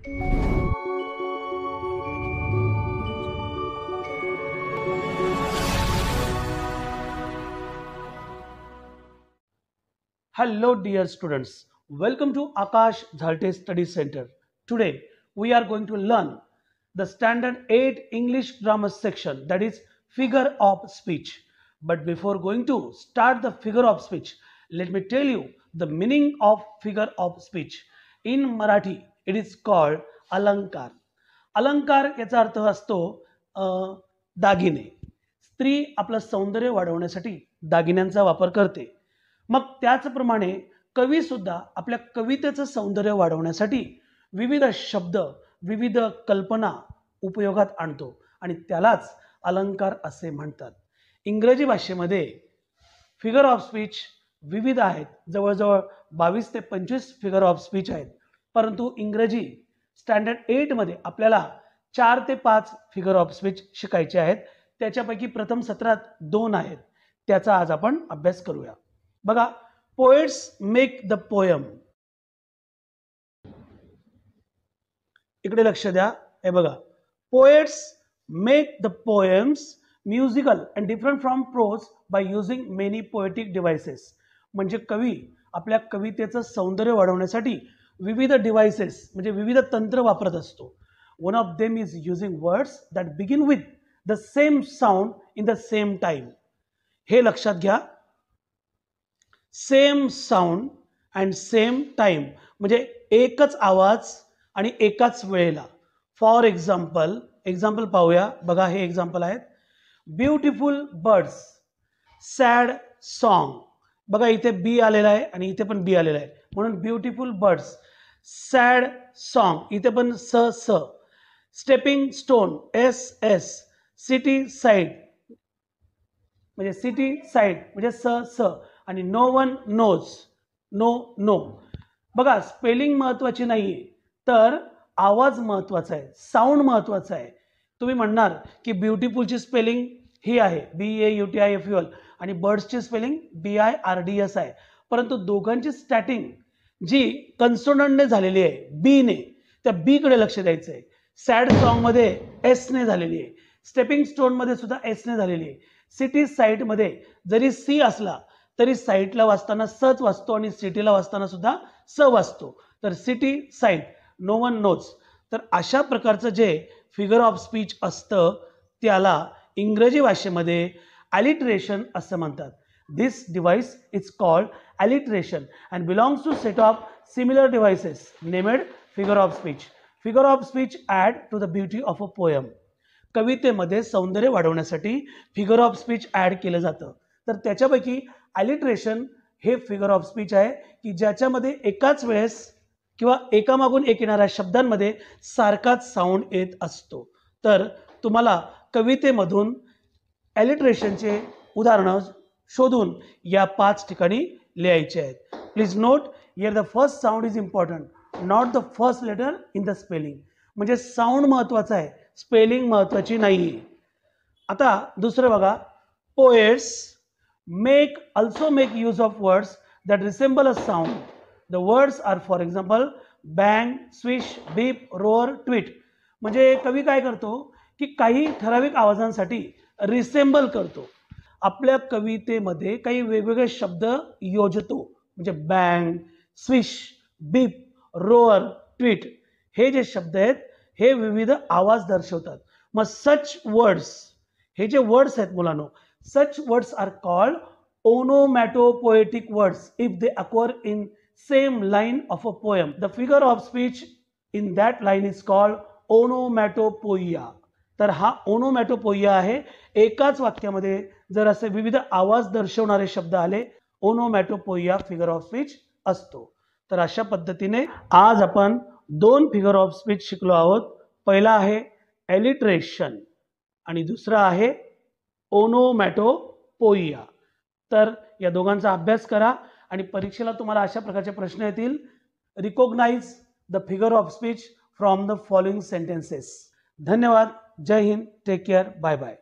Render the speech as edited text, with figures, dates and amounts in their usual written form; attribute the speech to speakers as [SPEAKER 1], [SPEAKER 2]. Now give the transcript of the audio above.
[SPEAKER 1] Hello dear students, welcome to Akash Jhalte Study Center. Today we are going to learn the standard 8 English grammar section, that is figure of speech. But before going to start the figure of speech, let me tell you the meaning of figure of speech. In Marathi it is called अलंकार. अलंकार याचा अर्थ असतो दागिने. स्त्री आपलं सौंदर्य वाढवण्यासाठी दागिन्यांचा वापर करते. मग त्याचप्रमाणे कवी सुद्धा आपल्या कवितेचं सौंदर्य वाढवण्यासाठी विविध शब्द, विविध कल्पना उपयोगात आणतो आणि त्यालाच अलंकार असे म्हणतात. इंग्रजी भाषेमध्ये फिगर ऑफ स्पीच विविध आहेत. जवळजवळ 22 ते 25 फिगर ऑफ स्पीच आहेत. परंतु इंग्रजी स्टँडर्ड 8 मध्ये आपल्याला 4 ते 5 फिगर ऑफ स्पीच शिकायचे आहेत. त्याच्यापैकी प्रथम सत्रात 2 आहेत. त्याचा आज आपण अभ्यास करूया. बघा, पोएट्स मेक द पोएम. इकडे लक्ष द्या. हे बघा, poets make the poems musical and different from prose by using many poetic devices. म्हणजे कवी आपल्या कवितेचं सौंदर्य वाढवण्यासाठी विविध डिव्हाइसेस म्हणजे विविध तंत्र वापरत असतो. One of them is using words that begin with the same sound in the same time. हे लक्षात घ्या. Same sound and same time म्हणजे एकच आवाज आणि एकाच वेळेला. फॉर एक्झाम्पल पाहूया. बघा, हे एक्झाम्पल आहेत. Beautiful birds, sad song. बघा, इथे बी आलेला आहे आणि इथे पण बी आलेला आहे, म्हणून ब्युटिफुल बर्ड्स. सॅड सॉन्ग, इथे पण स. Stepping stone, S. City side म्हणजे सिटी साइड म्हणजे स. आणि नो वन नोज, नो. बघा, स्पेलिंग महत्वाची नाहीये, तर आवाज महत्वाचा आहे, साऊंड महत्वाचा आहे. तुम्ही म्हणणार की ब्युटिफुलची स्पेलिंग ही आहे BAUTIFUL आणि बर्ड्सची स्पेलिंग BIRDS आहे. परंतु दोघांची स्टार्टिंग जी कन्सोनंटने झालेली आहे, बी ने, त्या बी कडे लक्ष द्यायचं आहे. सॅड सॉन्ग मध्ये एस ने झालेली आहे. स्टेपिंग स्टोन मध्ये सुद्धा एस ने झालेली आहे. सिटी साइड मध्ये जरी सी असला तरी साईटला वाचताना सच वाचतो आणि सिटीला वाचताना सुद्धा स वाचतो. तर city side, no one knows. तर अशा प्रकारचं जे फिगर ऑफ स्पीच असतं त्याला इंग्रजी भाषेमध्ये अलिटरेशन असं म्हणतात. This device is called alliteration and belongs to set of similar devices named figure of speech. Figure of speech add to the beauty of a poem. कवितेमध्ये सौंदर्य वाढवण्यासाठी फिगर ऑफ स्पीच ॲड केलं जातं. तर त्याच्यापैकी alliteration हे figure of speech आहे की ज्याच्यामध्ये एकाच वेळेस किंवा एकामागून एक येणाऱ्या शब्दांमध्ये सारखाच साऊंड येत असतो. तर तुम्हाला कवितेमधून अलिटरेशनचे उदाहरणं शोधून या 5 ठिकाणी लिहायचे आहेत. Please note, here the first sound is important, not the first letter in the spelling. म्हणजे साऊंड महत्वाचा आहे, स्पेलिंग महत्वाची नाही. आता दुसरं बघा, poets also make use of words that resemble a sound. The words are, for example, bang, swish, beep, roar, tweet. म्हणजे कवी काय करतो की काही ठराविक आवाजांसाठी रिसेंबल करतो. आपल्या कवितेमध्ये काही वेगवेगळे शब्द योजतो. म्हणजे बँग, स्विश, बीप, रोअर, ट्वीट हे जे शब्द आहेत हे विविध आवाज दर्शवतात. मग सच वर्ड्स, हे जे वर्ड्स आहेत मुलांनो, such words are called onomatopoetic words if they occur in same line of a poem. The figure of speech in that line is called onomatopoeia. तर हा onomatopoeia आहे. एकाच वाक्यामध्ये जर असे विविध आवाज दर्शवणारे शब्द आले, onomatopoeia फिगर ऑफ स्पीच असतो. तर अशा पद्धतीने आज आपण 2 फिगर ऑफ स्पीच शिकलो आहोत. पहिला आहे एलिट्रेशन आणि दुसरा आहे ओनोमॅटोपोइया. तर या दोघांचा अभ्यास करा आणि परीक्षेला तुम्हाला अशा प्रकारचे प्रश्न येतील. Recognize the figure of speech from the following sentences. धन्यवाद. Jai Hind. Take care. Bye bye.